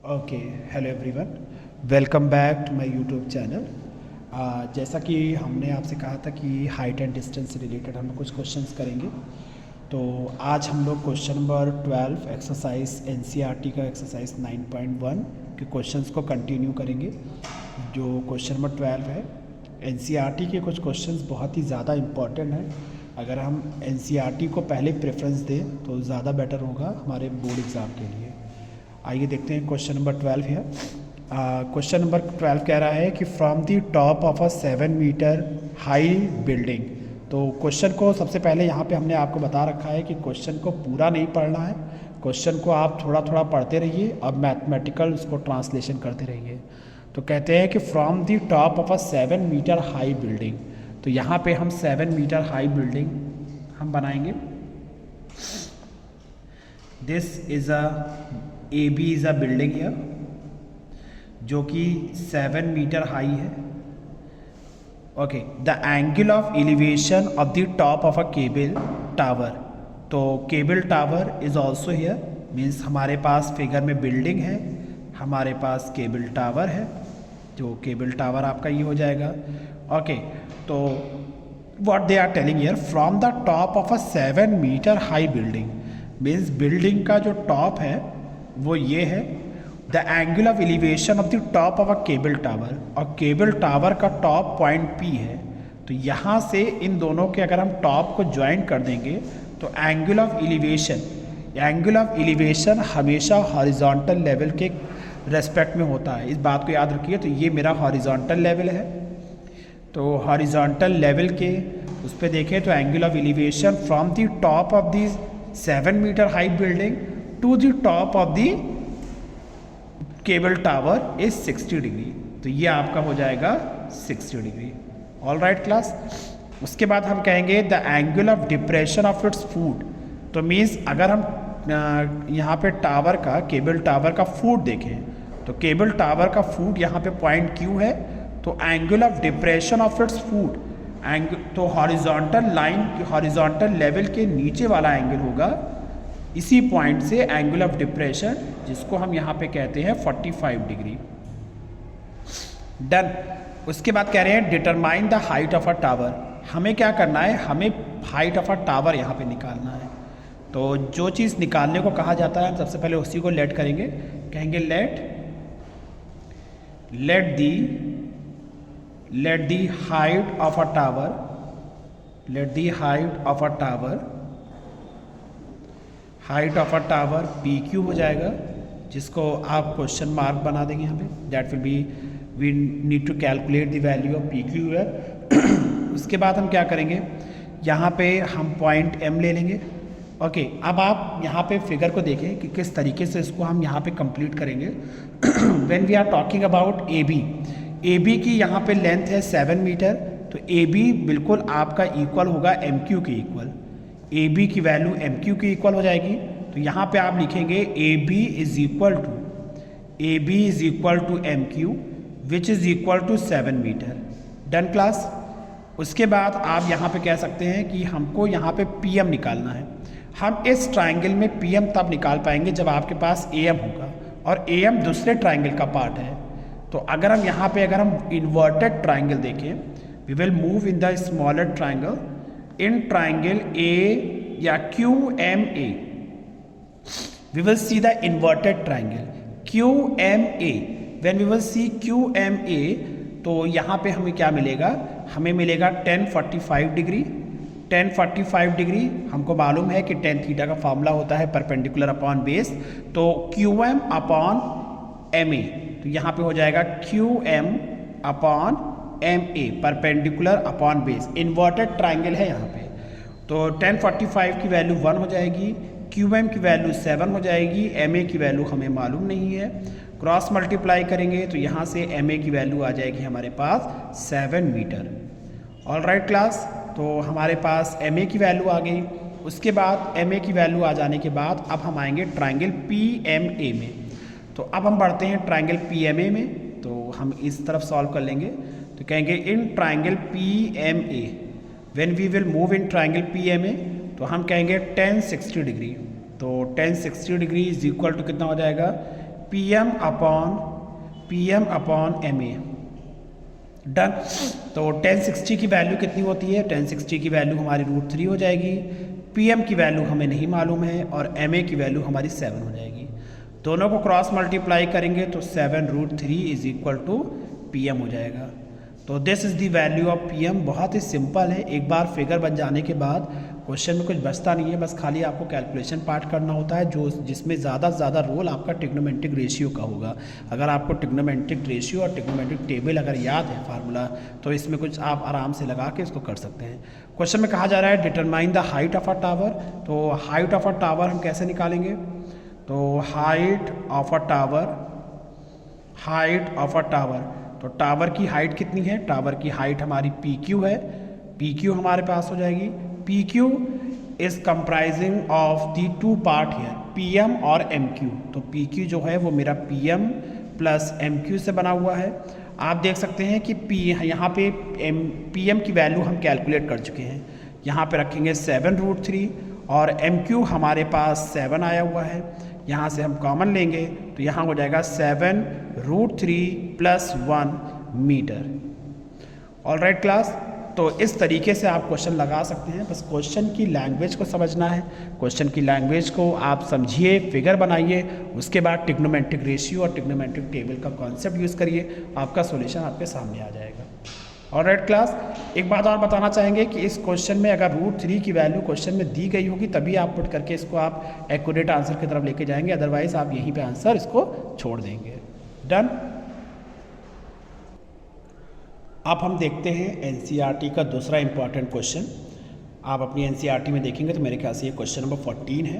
Okay, hello everyone, welcome back to my YouTube channel. जैसा कि हमने आपसे कहा था कि हाइट एंड डिस्टेंस से रिलेटेड हम लोग कुछ क्वेश्चंस करेंगे। तो आज हम लोग क्वेश्चन नंबर 12 एक्सरसाइज एनसीईआरटी का एक्सरसाइज 9.1 के क्वेश्चंस को कंटिन्यू करेंगे। जो क्वेश्चन नंबर 12 है, एनसीईआरटी के कुछ क्वेश्चंस बहुत ही ज़्यादा इम्पॉर्टेंट हैं। अगर हम एनसीईआरटी को पहले प्रेफरेंस दें तो ज़्यादा बेटर होगा हमारे बोर्ड एग्ज़ाम के लिए। आइए देखते हैं क्वेश्चन नंबर 12 है। क्वेश्चन नंबर 12 कह रहा है कि from the top of a 7 metre high building. तो क्वेश्चन को सबसे पहले यहाँ पे हमने आपको बता रखा है कि क्वेश्चन को पूरा नहीं पढ़ना है, क्वेश्चन को आप थोड़ा थोड़ा पढ़ते रहिए और मैथमेटिकल उसको ट्रांसलेशन करते रहिए। तो कहते हैं कि from the top of a 7 metre high building. तो यहाँ पे हम 7 मीटर हाई बिल्डिंग हम बनाएंगे। This is a b is a building है जो कि 7 मीटर हाई है। Okay, the angle of elevation of the top of a cable tower. तो cable tower is also here, means हमारे पास फिगर में बिल्डिंग है, हमारे पास केबल टावर है। जो केबल टावर आपका ये हो जाएगा। ओके, तो what they are telling here, from the top of a 7 metre high building, means building का जो टॉप है वो ये है। The angle of elevation of the top of a cable tower, और केबल टावर का टॉप पॉइंट पी है। तो यहाँ से इन दोनों के अगर हम टॉप को ज्वाइन कर देंगे तो एंगल ऑफ एलिवेशन हमेशा हॉरिजॉन्टल लेवल के रेस्पेक्ट में होता है। इस बात को याद रखिए। तो ये मेरा हॉरिजॉन्टल लेवल है, तो हॉरिजॉन्टल लेवल के उस पर देखें तो angle of elevation from the top of the 7 metre high building to the top of the cable tower is 60 degree. तो ये आपका हो जाएगा 60 डिग्री। All right class. उसके बाद हम कहेंगे the angle of depression of its foot. तो मीन्स अगर हम यहाँ पे टावर का, केबल टावर का फूट देखें तो केबल टावर का फूट यहाँ पे पॉइंट क्यू है। तो angle of depression of its foot, तो हॉरिजॉन्टल लाइन, हॉरिजॉन्टल लेवल के नीचे वाला एंगल होगा इसी पॉइंट से एंगल ऑफ डिप्रेशन, जिसको हम यहाँ पे कहते हैं 45 डिग्री। डन। उसके बाद कह रहे हैं determine the height of a tower. हमें क्या करना है, हमें हाइट ऑफ अ टावर यहाँ पे निकालना है। तो जो चीज़ निकालने को कहा जाता है सबसे पहले उसी को लेट करेंगे। कहेंगे let the height of a tower, height of a tower P Q हो जाएगा, जिसको आप क्वेश्चन मार्क बना देंगे यहाँ पे। That will be, we need to calculate the value of P Q है। उसके बाद हम क्या करेंगे, यहाँ पे हम पॉइंट एम ले लेंगे। ओके, अब आप यहाँ पे फिगर को देखें कि किस तरीके से इसको हम यहाँ पे कंप्लीट करेंगे। When we are talking about A B की यहाँ पे लेंथ है 7 मीटर। तो ए बी बिल्कुल आपका इक्वल होगा एम क्यू के इक्वल। ए बी की वैल्यू एम क्यू की इक्वल हो जाएगी। तो यहाँ पे आप लिखेंगे A B is equal to M Q which is equal to 7 metre. Done class. उसके बाद आप यहाँ पे कह सकते हैं कि हमको यहाँ पे पी एम निकालना है। हम इस ट्राइंगल में पी एम तब निकाल पाएंगे जब आपके पास ए एम होगा, और ए एम दूसरे ट्राइंगल का पार्ट है। तो अगर हम यहाँ पे अगर हम इन्वर्टेड ट्राइंगल देखें, we will move in the smaller triangle in triangle A या QMA, we will see the inverted triangle QMA. When we will see QMA, तो यहाँ पे हमें क्या मिलेगा, हमें मिलेगा 1045 डिग्री। 1045 डिग्री हमको मालूम है कि tan थीटा का फॉर्मूला होता है परपेंडिकुलर अपॉन बेस, तो QM अपॉन MA। तो यहाँ पे हो जाएगा QM upon MA, perpendicular upon base. Inverted triangle है यहाँ पे। तो 1045 की वैल्यू 1 हो जाएगी, QM की वैल्यू 7 हो जाएगी, MA की वैल्यू हमें मालूम नहीं है। क्रॉस मल्टीप्लाई करेंगे तो यहाँ से MA की वैल्यू आ जाएगी हमारे पास 7 मीटर। All right class. तो हमारे पास MA की वैल्यू आ गई। उसके बाद MA की वैल्यू आ जाने के बाद अब हम आएंगे ट्राइंगल PMA में। तो अब हम बढ़ते हैं ट्राइंगल PMA में। तो हम इस तरफ सॉल्व कर लेंगे। तो कहेंगे in triangle PMA, when we will move in triangle PMA, तो हम कहेंगे 1060 डिग्री। तो 1060 डिग्री इज इक्वल टू कितना हो जाएगा, PM अपॉन MA। डन। तो 1060 की वैल्यू कितनी होती है? 1060 की वैल्यू हमारी √3 हो जाएगी। PM की वैल्यू हमें नहीं मालूम है और MA की वैल्यू हमारी 7 हो जाएगी। दोनों को क्रॉस मल्टीप्लाई करेंगे तो 7√3 इज इक्वल टू PM हो जाएगा। तो this is the value of PM। बहुत ही सिंपल है। एक बार फिगर बन जाने के बाद क्वेश्चन में कुछ बचता नहीं है, बस खाली आपको कैलकुलेशन पार्ट करना होता है जो जिसमें ज़्यादा से ज़्यादा रोल आपका ट्रिग्नोमेट्रिक रेशियो का होगा। अगर आपको ट्रिग्नोमेट्रिक रेशियो और ट्रिग्नोमेट्रिक टेबल अगर याद है फार्मूला, तो इसमें कुछ आप आराम से लगा के इसको कर सकते हैं। क्वेश्चन में कहा जा रहा है determine the height of a tower. तो हाइट ऑफ अ टावर हम कैसे निकालेंगे? तो हाइट ऑफ अ टावर, तो टावर की हाइट कितनी है? टावर की हाइट हमारी PQ है। PQ हमारे पास हो जाएगी। PQ is comprising of the 2 part है, PM और MQ। तो PQ जो है वो मेरा PM प्लस MQ से बना हुआ है। आप देख सकते हैं कि यहाँ पे PM की वैल्यू हम कैलकुलेट कर चुके हैं। यहाँ पे रखेंगे 7√3 और MQ हमारे पास 7 आया हुआ है। यहाँ से हम कॉमन लेंगे तो यहाँ हो जाएगा 7√3 + 1 मीटर। ऑलराइट क्लास, तो इस तरीके से आप क्वेश्चन लगा सकते हैं। बस क्वेश्चन की लैंग्वेज को समझना है। क्वेश्चन की लैंग्वेज को आप समझिए, फिगर बनाइए, उसके बाद ट्रिग्नोमेट्रिक रेशियो और ट्रिग्नोमेट्रिक टेबल का कॉन्सेप्ट यूज़ करिए, आपका सॉल्यूशन आपके सामने आ जाएगा। ऑलराइट क्लास, एक बात और बताना चाहेंगे कि इस क्वेश्चन में अगर √3 की वैल्यू क्वेश्चन में दी गई होगी तभी आप पुट करके इसको आप एक्यूरेट आंसर की तरफ लेके जाएंगे, अदरवाइज आप यहीं पे आंसर इसको छोड़ देंगे। डन। अब हम देखते हैं NCERT का दूसरा इंपॉर्टेंट क्वेश्चन। आप अपनी NCERT में देखेंगे तो मेरे ख्याल से ये क्वेश्चन नंबर 14 है।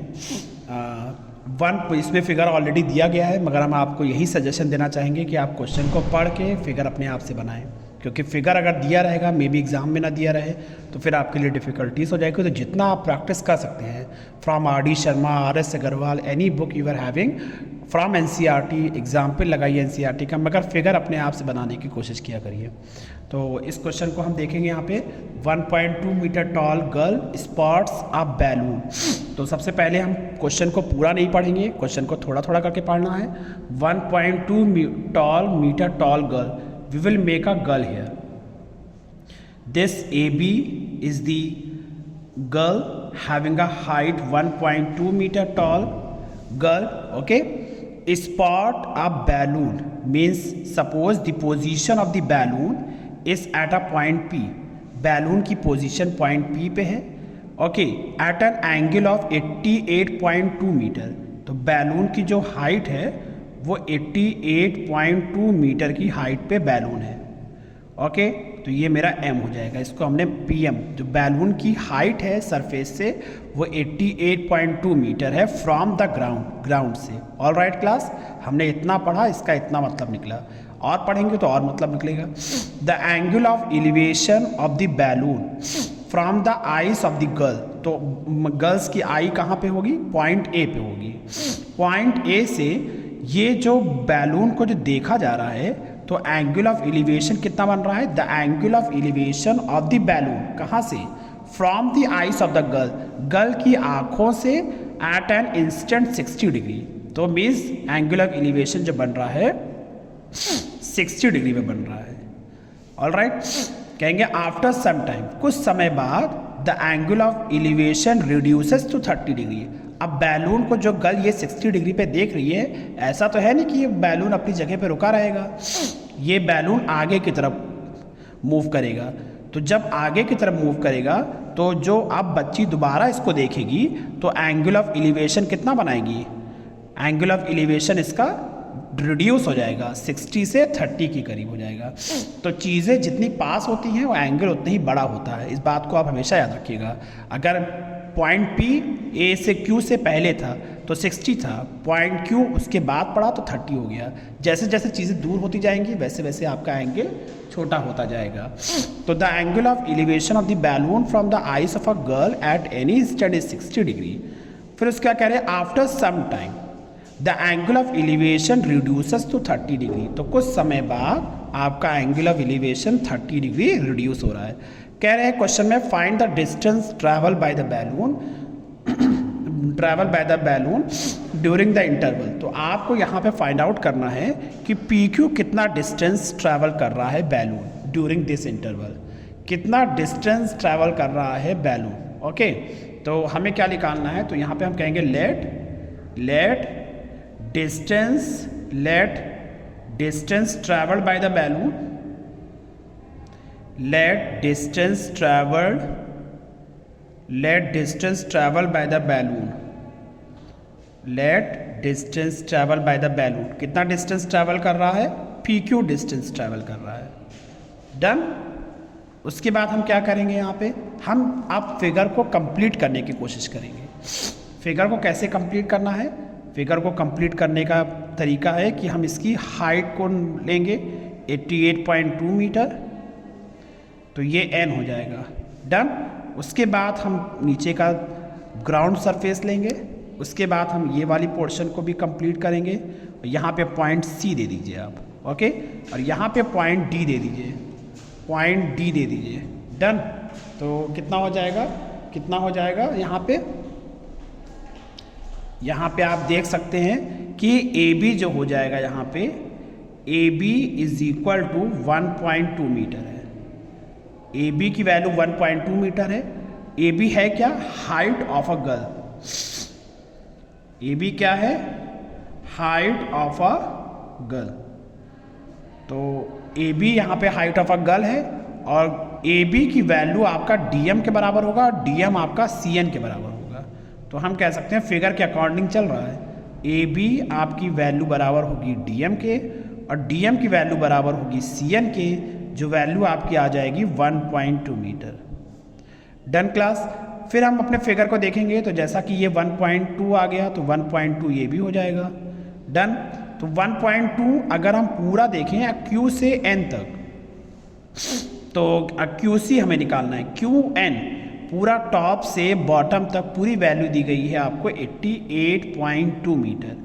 इसमें फिगर ऑलरेडी दिया गया है, मगर हम आपको यही सजेशन देना चाहेंगे कि आप क्वेश्चन को पढ़ के फिगर अपने आप से बनाएं, क्योंकि फिगर अगर दिया रहेगा, मे बी एग्जाम में ना दिया रहे, तो फिर आपके लिए डिफ़िकल्टीज हो जाएगी। तो जितना आप प्रैक्टिस कर सकते हैं from RD Sharma, RS Agarwal, any book you are having from NCERT, example लगाइए NCERT का, मगर फिगर अपने आप से बनाने की कोशिश किया करिए। तो इस क्वेश्चन को हम देखेंगे यहाँ पे 1.2 मीटर टॉल गर्ल स्पॉट्स अ बैलून। तो सबसे पहले हम क्वेश्चन को पूरा नहीं पढ़ेंगे, क्वेश्चन को थोड़ा थोड़ा करके पढ़ना है। 1.2 metre tall girl, we will make a girl here. This AB is the girl having a height 1.2 meter tall girl. Okay, spot a balloon means suppose the position of the balloon is at a point P. Balloon की position point P पे है। Okay, at an angle of 88.2 metre. तो balloon की जो height है वो 88.2 metre की height पे बैलून है। ओके, तो ये मेरा M हो जाएगा। इसको हमने PM, जो बैलून की हाइट है सरफेस से वो 88.2 मीटर है फ्रॉम द ग्राउंड से। ऑल राइट क्लास, हमने इतना पढ़ा, इसका इतना मतलब निकला, और पढ़ेंगे तो और मतलब निकलेगा। The angle of elevation of the balloon from the eyes of the girl. तो गर्ल्स की आई कहाँ पे होगी? पॉइंट A पे होगी। पॉइंट A से ये जो बैलून को जो देखा जा रहा है, तो एंगल ऑफ एलिवेशन कितना बन रहा है? The angle of elevation of the balloon कहाँ से? From the eyes of the girl, girl की आंखों से एट एन इंस्टेंट 60 डिग्री। तो मीन्स एंगल ऑफ एलिवेशन जो बन रहा है 60 डिग्री में बन रहा है। ऑल राइट, कहेंगे आफ्टर सम टाइम, कुछ समय बाद, the angle of elevation reduces to 30 degree. अब बैलून को जो गर्ल ये 60 डिग्री पे देख रही है, ऐसा तो है नहीं कि ये बैलून अपनी जगह पे रुका रहेगा, ये बैलून आगे की तरफ मूव करेगा। तो जब आगे की तरफ मूव करेगा तो जो अब बच्ची दोबारा इसको देखेगी तो एंगल ऑफ एलिवेशन कितना बनाएगी? एंगल ऑफ एलिवेशन इसका रिड्यूस हो जाएगा, 60 से 30 के करीब हो जाएगा। तो चीज़ें जितनी पास होती हैं वो एंगल उतना ही बड़ा होता है। इस बात को आप हमेशा याद रखिएगा। अगर पॉइंट P A से Q से पहले था तो 60 था, पॉइंट Q उसके बाद पड़ा तो 30 हो गया। जैसे जैसे चीज़ें दूर होती जाएंगी वैसे वैसे आपका एंगल छोटा होता जाएगा। तो the angle of elevation of the balloon from the eyes of a girl at any instant is 60 degree. फिर उसका कह रहे हैं after some time the angle of elevation reduces to 30 degree. तो कुछ समय बाद आपका angle of elevation 30 degree reduce हो रहा है। कह रहे हैं क्वेश्चन में find the distance travel by the balloon, travel by the balloon during the interval. तो आपको यहाँ पे फाइंड आउट करना है कि पी क्यू कितना डिस्टेंस ट्रैवल कर रहा है बैलून ड्यूरिंग दिस इंटरवल, कितना डिस्टेंस ट्रैवल कर रहा है बैलून। ओके, तो हमें क्या निकालना है, तो यहाँ पे हम कहेंगे let distance travel by the balloon, let distance traveled by the balloon, कितना डिस्टेंस ट्रैवल कर रहा है, पी क्यू डिस्टेंस ट्रैवल कर रहा है। डन। उसके बाद हम क्या करेंगे, यहाँ पे हम आप फिगर को कंप्लीट करने की कोशिश करेंगे। फिगर को कैसे कंप्लीट करना है, फिगर को कंप्लीट करने का तरीका है कि हम इसकी हाइट को लेंगे 88.2 मीटर, तो ये n हो जाएगा। डन। उसके बाद हम नीचे का ग्राउंड सरफेस लेंगे, उसके बाद हम ये वाली पोर्शन को भी कंप्लीट करेंगे। यहाँ पे पॉइंट C दे दीजिए आप, ओके, और यहाँ पे पॉइंट D दे दीजिए, डन। तो कितना हो जाएगा, यहाँ पे आप देख सकते हैं कि AB जो हो जाएगा, यहाँ पे AB is equal to 1.2 metre है। AB की वैल्यू 1.2 मीटर है। AB है क्या, height of a girl. AB क्या है, हाइट ऑफ अ गर्ल। तो AB यहाँ पे हाइट ऑफ अ गर्ल है, और AB की वैल्यू आपका DM के बराबर होगा, और DM आपका CN के बराबर होगा। तो हम कह सकते हैं फिगर के अकॉर्डिंग चल रहा है। AB आपकी वैल्यू बराबर होगी DM के, और DM की वैल्यू बराबर होगी CN के, जो वैल्यू आपकी आ जाएगी 1.2 मीटर। Done class. फिर हम अपने फिगर को देखेंगे, तो जैसा कि ये 1.2 आ गया, तो 1.2 ये भी हो जाएगा। डन। तो 1.2 अगर हम पूरा देखें Q से N तक, तो QC हमें निकालना है। QN पूरा टॉप से बॉटम तक पूरी वैल्यू दी गई है आपको 88.2 मीटर।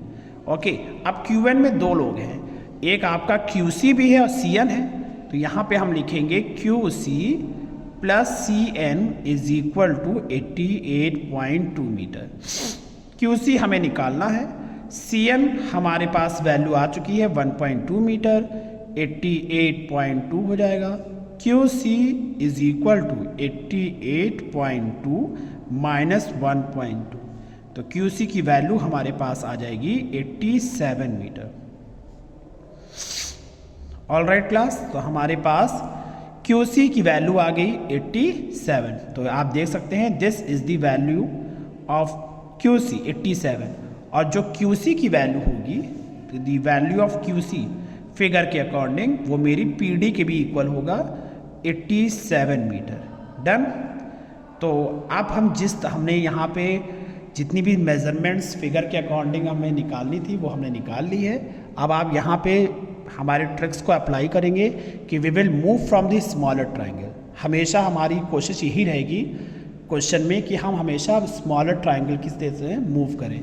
ओके, अब QN में दो लोग हैं, एक आपका QC भी है और CN है। तो यहाँ पे हम लिखेंगे QC plus CN is equal to 88.2 metre. QC हमें निकालना है, CN हमारे पास वैल्यू आ चुकी है 1.2 मीटर, 88.2 हो जाएगा। QC is equal to 88.2 minus 1.2, तो QC की वैल्यू हमारे पास आ जाएगी 87 मीटर। ऑल राइट क्लास, तो हमारे पास QC की वैल्यू आ गई 87। तो आप देख सकते हैं this is the value of QC 87, और जो QC की वैल्यू होगी, the value of QC figure के अकॉर्डिंग वो मेरी PD के भी इक्वल होगा 87 मीटर। डन। तो अब हमने यहाँ पे जितनी भी मेजरमेंट्स फिगर के अकॉर्डिंग हमें निकालनी थी वो हमने निकाल ली है। अब आप यहाँ पे हमारे ट्रिक्स को अप्लाई करेंगे कि we will move from the smaller triangle. हमेशा हमारी कोशिश यही रहेगी क्वेश्चन में कि हम हमेशा स्मॉलर ट्राइंगल किस तरह से मूव करें।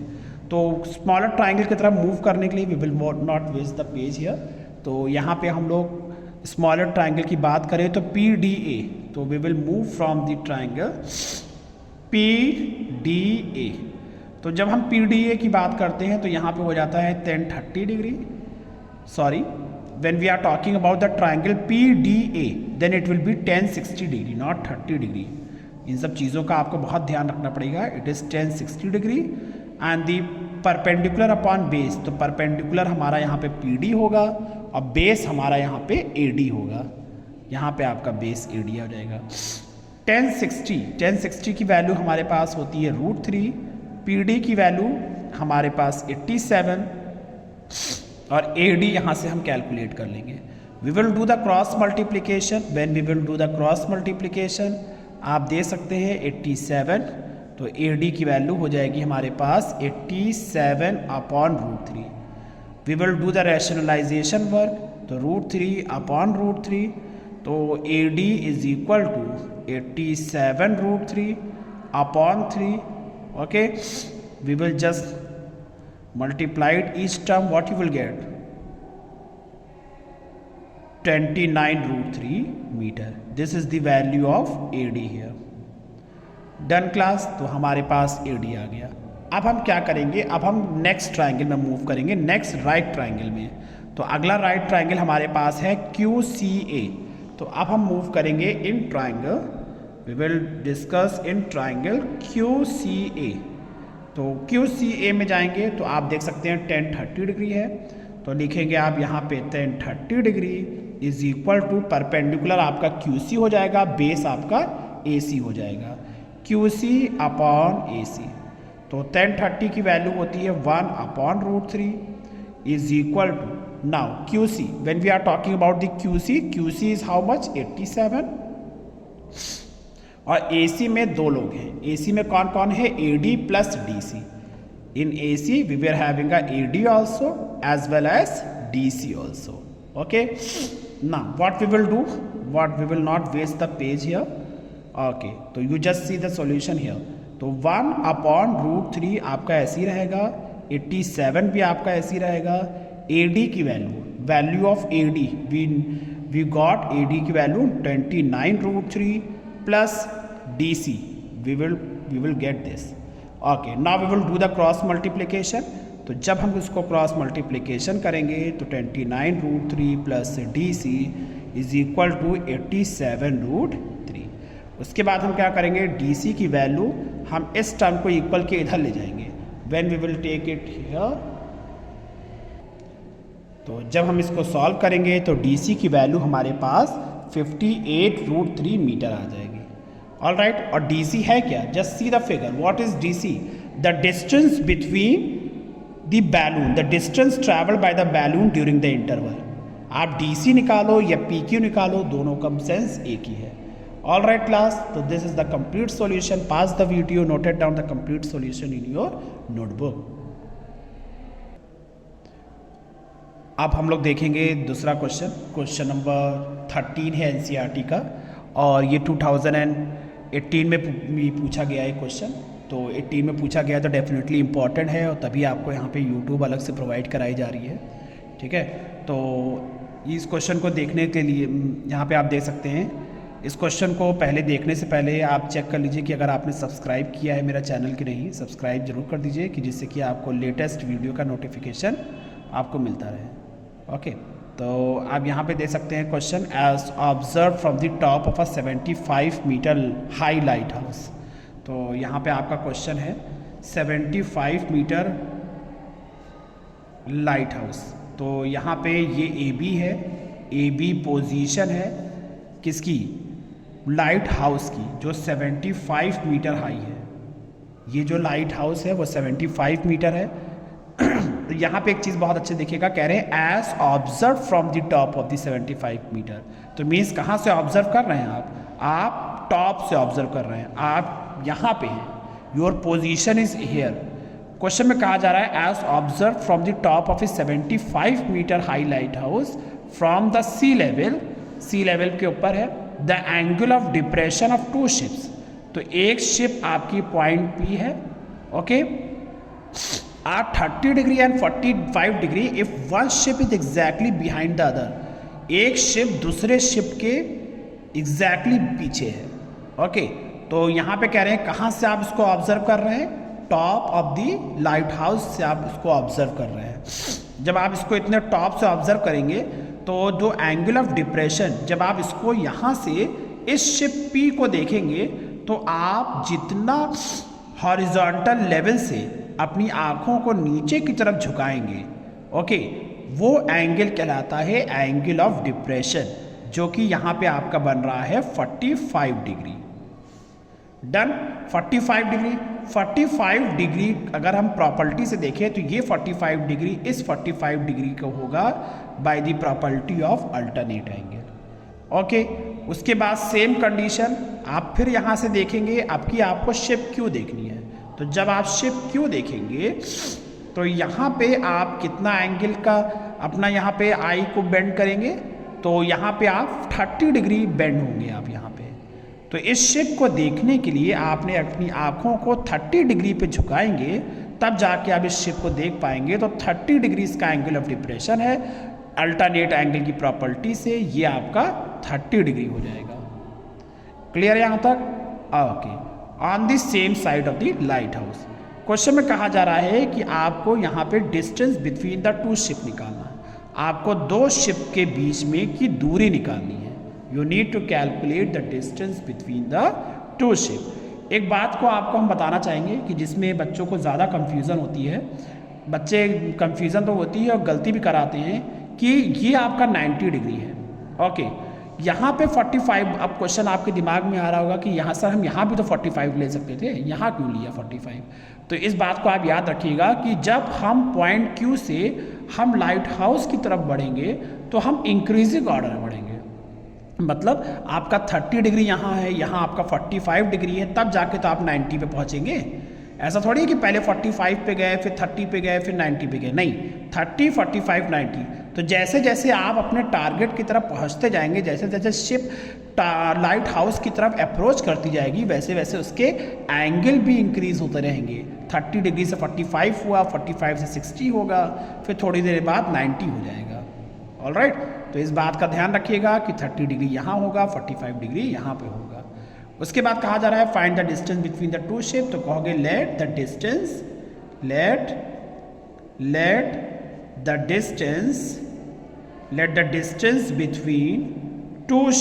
तो स्मॉलर ट्राइंगल की तरफ मूव करने के लिए we will not waste the page here. तो यहाँ पे हम लोग स्मॉलर ट्राइंगल की बात करें तो PDA, तो we will move from the triangle PDA। तो जब हम PDA की बात करते हैं तो यहाँ पे हो जाता है 1030 degree. Sorry, when we are talking about the triangle PDA, then it will be 1060 degree, not 30 degree. इन सब चीज़ों का आपको बहुत ध्यान रखना पड़ेगा। It is 1060 degree and the perpendicular upon base, तो perpendicular हमारा यहाँ पे PD होगा और base हमारा यहाँ पे AD होगा। यहाँ पे आपका base AD हो जाएगा। 1060 की वैल्यू हमारे पास होती है √3, PD की वैल्यू हमारे पास 87, और AD यहाँ से हम कैलकुलेट कर लेंगे। We will do the cross multiplication. When we will do the cross multiplication आप दे सकते हैं 87, तो AD की वैल्यू हो जाएगी हमारे पास 87 upon √3। We will do the rationalisation work, तो √3 अपॉन √3, तो AD is equal to 87 √3 upon 3। Okay, we will just multiplied each term, what you will get 29 √3 meter. This is the value of AD here. Done class, तो हमारे पास AD आ गया। अब हम क्या करेंगे, अब हम नेक्स्ट ट्राइंगल में मूव करेंगे, नेक्स्ट राइट ट्राइंगल में। तो अगला राइट ट्राइंगल हमारे पास है QCA। तो अब हम मूव करेंगे in triangle, we will discuss in triangle QCA। तो QCA में जाएंगे तो आप देख सकते हैं tan 30 डिग्री है, तो लिखेंगे आप यहाँ पे tan 30 degree is equal to perpendicular आपका QC हो जाएगा, बेस आपका AC हो जाएगा, QC अपॉन AC। तो tan 30 की वैल्यू होती है 1/√3 is equal to, now QC when we are talking about the QC is how much 87, और AC में दो लोग हैं, AC में कौन कौन है, AD plus DC। In AC we were having a AD also as well as DC also. Okay, now what we will do, what we will not waste the page here. Okay, तो you just see the solution here. तो 1/√3 आपका ऐसे ही रहेगा, 87 भी आपका ऐसे ही रहेगा। AD की वैल्यू of AD we got AD की वैल्यू 29√3 plus DC we will get this. Okay, now we will do the cross multiplication. तो जब हम इसको क्रॉस मल्टीप्लिकेशन करेंगे तो 29√3 plus DC is equal to 87√3। उसके बाद हम क्या करेंगे, DC की वैल्यू हम इस टर्म को इक्वल के इधर ले जाएंगे, when we will take it here. तो जब हम इसको सॉल्व करेंगे तो DC की वैल्यू हमारे पास 58√3 मीटर आ जाएगी। ऑल राइट, और DC है क्या, just see the figure, what is DC, the distance between the balloon, the distance travel by the balloon during the interval. आप DC निकालो या PQ निकालो, दोनों का सेंस एक ही है। ऑल राइट क्लास, तो this is the complete solution, pass the video, noted down the complete solution in your notebook. अब हम लोग देखेंगे दूसरा क्वेश्चन नंबर 13 है NCERT का, और ये 2018 में पूछा गया है क्वेश्चन। तो 18 में पूछा गया तो डेफिनेटली इम्पॉर्टेंट है, और तभी आपको यहाँ पे YouTube अलग से प्रोवाइड कराई जा रही है, ठीक है। तो इस क्वेश्चन को देखने के लिए यहाँ पे आप देख सकते हैं, इस क्वेश्चन को पहले देखने से पहले आप चेक कर लीजिए कि अगर आपने सब्सक्राइब किया है मेरा चैनल कि नहीं। सब्सक्राइब जरूर कर दीजिए कि जिससे कि आपको लेटेस्ट वीडियो का नोटिफिकेशन आपको मिलता रहे। ओके, तो आप यहाँ पे देख सकते हैं question, as observe from the top of a 75 metre high lighthouse. तो यहाँ पे आपका क्वेश्चन है 75 मीटर लाइट हाउस। तो यहाँ पे ये AB है, AB पोजीशन है किसकी, लाइट हाउस की, जो 75 मीटर हाई है। ये जो लाइट हाउस है वो 75 मीटर है। तो यहाँ पे एक चीज़ बहुत अच्छे देखिएगा, कह रहे हैं as observe from the top of the 75 metre. तो मीन्स कहाँ से ऑब्जर्व कर रहे हैं आप टॉप से ऑब्जर्व कर रहे हैं, आप यहाँ पे हैं, your position is here. Question में कहा जा रहा है as observe from the top of a 75 metre high lighthouse from the sea level के ऊपर है, the angle of depression of 2 ships. तो एक शिप आपकी पॉइंट P है, okay, are 30 degree and 45 degree if one ship is exactly behind the other। एक ship दूसरे ship के exactly पीछे है। ओके, तो यहाँ पे कह रहे हैं कहाँ से आप इसको ऑब्जर्व कर रहे हैं, top of the light house से आप इसको ऑब्जर्व कर रहे हैं। जब आप इसको इतने टॉप से ऑब्जर्व करेंगे तो जो एंगल ऑफ डिप्रेशन, जब आप इसको यहाँ से इस शिप P को देखेंगे तो आप जितना हॉरिजॉन्टल लेवल से अपनी आँखों को नीचे की तरफ झुकाएंगे, ओके, वो एंगल कहलाता है एंगल ऑफ डिप्रेशन, जो कि यहाँ पे आपका बन रहा है 45 डिग्री। डन, 45 डिग्री अगर हम प्रॉपर्टी से देखें तो ये 45 डिग्री इस 45 डिग्री को होगा by the property of alternate angle. Okay, उसके बाद सेम कंडीशन आप फिर यहाँ से देखेंगे, अब की आपको शिप क्यू देखनी है। तो जब आप शिप क्यू देखेंगे तो यहाँ पे आप कितना एंगल का अपना यहाँ पे आई को बेंड करेंगे, तो यहाँ पे आप 30 डिग्री बेंड होंगे आप यहाँ पे। तो इस शिप को देखने के लिए आपने अपनी आँखों को 30 डिग्री पे झुकाएंगे, तब जाके आप इस शिप को देख पाएंगे। तो 30 डिग्री इसका एंगल ऑफ डिप्रेशन है, अल्टरनेट एंगल की प्रॉपर्टी से ये आपका 30 डिग्री हो जाएगा। क्लियर है यहाँ तक? Okay, on the same side of the light house. Question में कहा जा रहा है कि आपको यहाँ पे distance between the two ship निकालना है। आपको दो शिप के बीच में की दूरी निकालनी है। You need to calculate the distance between the two ship. एक बात को आपको हम बताना चाहेंगे कि जिसमें बच्चों को ज़्यादा कन्फ्यूज़न होती है, बच्चे कन्फ्यूज़न तो होती है और गलती भी कराते हैं कि ये आपका 90 डिग्री है। ओके, यहाँ पे 45, अब क्वेश्चन आपके दिमाग में आ रहा होगा कि यहाँ सर हम यहाँ भी तो 45 ले सकते थे, यहाँ क्यों लिया 45? तो इस बात को आप याद रखिएगा कि जब हम पॉइंट Q से हम लाइट हाउस की तरफ बढ़ेंगे तो हम इंक्रीजिंग ऑर्डर में बढ़ेंगे। मतलब आपका 30 डिग्री यहाँ है, यहाँ आपका 45 डिग्री है, तब जाके तो आप 90 पे पहुँचेंगे। ऐसा थोड़ी है कि पहले 45 पे गए, फिर 30 पे गए, फिर 90 पे गए, नहीं, 30, 45, 90। तो जैसे जैसे आप अपने टारगेट की तरफ पहुंचते जाएंगे, जैसे जैसे शिप लाइट हाउस की तरफ अप्रोच करती जाएगी, वैसे वैसे उसके एंगल भी इंक्रीज होते रहेंगे। 30 डिग्री से 45 हुआ, 45 से 60 होगा, फिर थोड़ी देर बाद 90 हो जाएगा। ऑलराइट, तो इस बात का ध्यान रखिएगा कि 30 डिग्री यहाँ होगा, 45 डिग्री यहाँ पे होगा। उसके बाद कहा जा रहा है find the distance between the two ship. तो कहोगे let the distance between two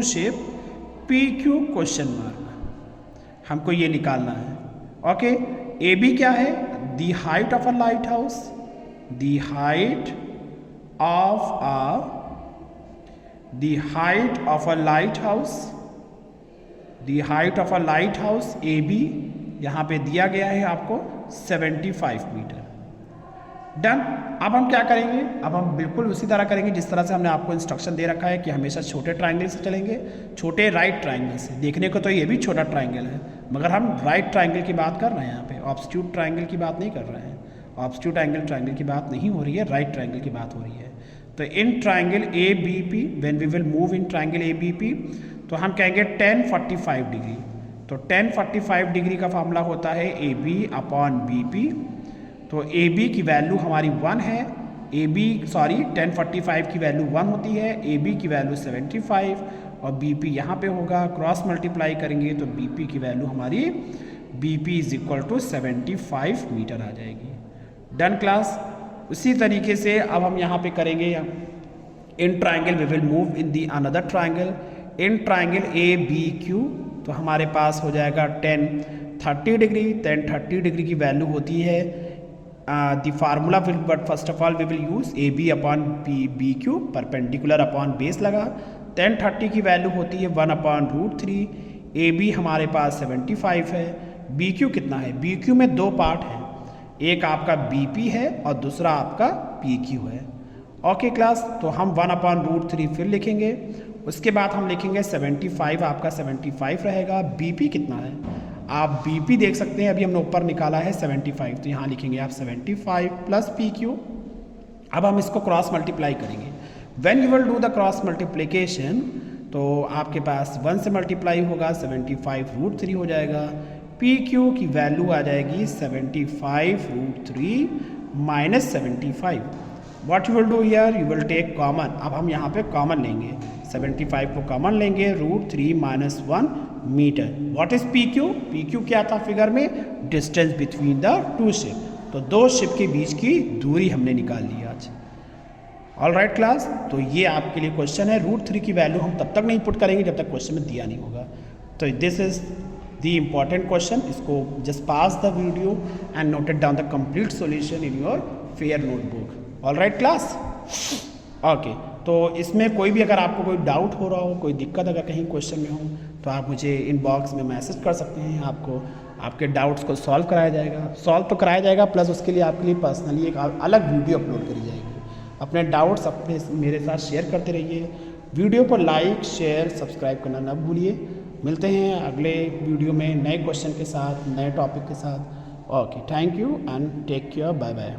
ship PQ question mark, हमको ये निकालना है। ओके, AB क्या है? The height of a light house, the height of a light house AB यहाँ पे दिया गया है आपको 75 मीटर। डन। अब हम क्या करेंगे? अब हम बिल्कुल उसी तरह करेंगे जिस तरह से हमने आपको इंस्ट्रक्शन दे रखा है कि हमेशा छोटे ट्राइंगल से चलेंगे, छोटे राइट ट्राइंगल से। देखने को तो ये भी छोटा ट्राइंगल है, मगर हम राइट ट्राइंगल की बात कर रहे हैं यहाँ पे, ऑब्स्ट्यूट ट्राइंगल की बात नहीं कर रहे हैं। ऑब्स्ट्यूट ट्राइंगल की बात नहीं हो रही है, राइट ट्राइंगल की बात हो रही है। तो in triangle ABP, when we will move in triangle ABP, तो हम कहेंगे 10, 45 डिग्री। तो 10, 45 डिग्री का फॉर्मूला होता है AB अपॉन BP। तो AB की वैल्यू हमारी 1 है, 10, 45 की वैल्यू 1 होती है, AB की वैल्यू 75 और BP यहाँ पे होगा। क्रॉस मल्टीप्लाई करेंगे तो BP की वैल्यू हमारी BP is equal to 75 metre आ जाएगी। Done class. उसी तरीके से अब हम यहाँ पे करेंगे, in triangle we will move in the another triangle, in triangle ABQ। तो हमारे पास हो जाएगा 10, 30 डिग्री। 10, 30 डिग्री की वैल्यू होती है the formula will, but first of all we will use AB upon BQ, perpendicular upon base लगा। 10, 30 की value होती है 1 अपॉन √3। AB हमारे पास 75 है। BQ कितना है? BQ में दो पार्ट हैं, एक आपका BP है और दूसरा आपका PQ है। ओके क्लास, तो हम 1 अपॉन √3 फिर लिखेंगे। उसके बाद हम लिखेंगे 75, आपका 75 रहेगा। BP कितना है? आप BP देख सकते हैं, अभी हमने ऊपर निकाला है 75, तो यहाँ लिखेंगे आप 75 प्लस PQ। अब हम इसको क्रॉस मल्टीप्लाई करेंगे। When you will do the cross multiplication, तो आपके पास 1 से मल्टीप्लाई होगा, 75 √3 हो जाएगा। PQ की वैल्यू आ जाएगी 75 √3 minus 75। What you will do here, you will take common. अब हम यहाँ पे कॉमन लेंगे, 75 को कॉमन लेंगे, √3 माइनस 1 मीटर। What is PQ? PQ क्या था फिगर में? Distance between the two ship. तो दो शिप के बीच की दूरी हमने निकाल ली आज। ऑल राइट क्लास, तो ये आपके लिए क्वेश्चन है। √3 की वैल्यू हम तब तक नहीं पुट करेंगे जब तक क्वेश्चन में दिया नहीं होगा। तो this is the important question. इसको just pass the video and noted down the complete solution in your fair notebook. All right class, okay. तो इसमें कोई भी अगर आपको कोई डाउट हो रहा हो, कोई दिक्कत अगर कहीं क्वेश्चन में हो, तो आप मुझे इनबॉक्स में मैसेज कर सकते हैं। आपको आपके डाउट्स को सॉल्व कराया जाएगा, सॉल्व तो कराया जाएगा, प्लस उसके लिए आपके लिए पर्सनली एक अलग वीडियो अपलोड करी जाएगी। अपने डाउट्स अपने मेरे साथ शेयर करते रहिए। वीडियो को लाइक, शेयर, सब्सक्राइब करना ना भूलिए। मिलते हैं अगले वीडियो में नए क्वेश्चन के साथ, नए टॉपिक के साथ। Okay, thank you and take care, bye bye.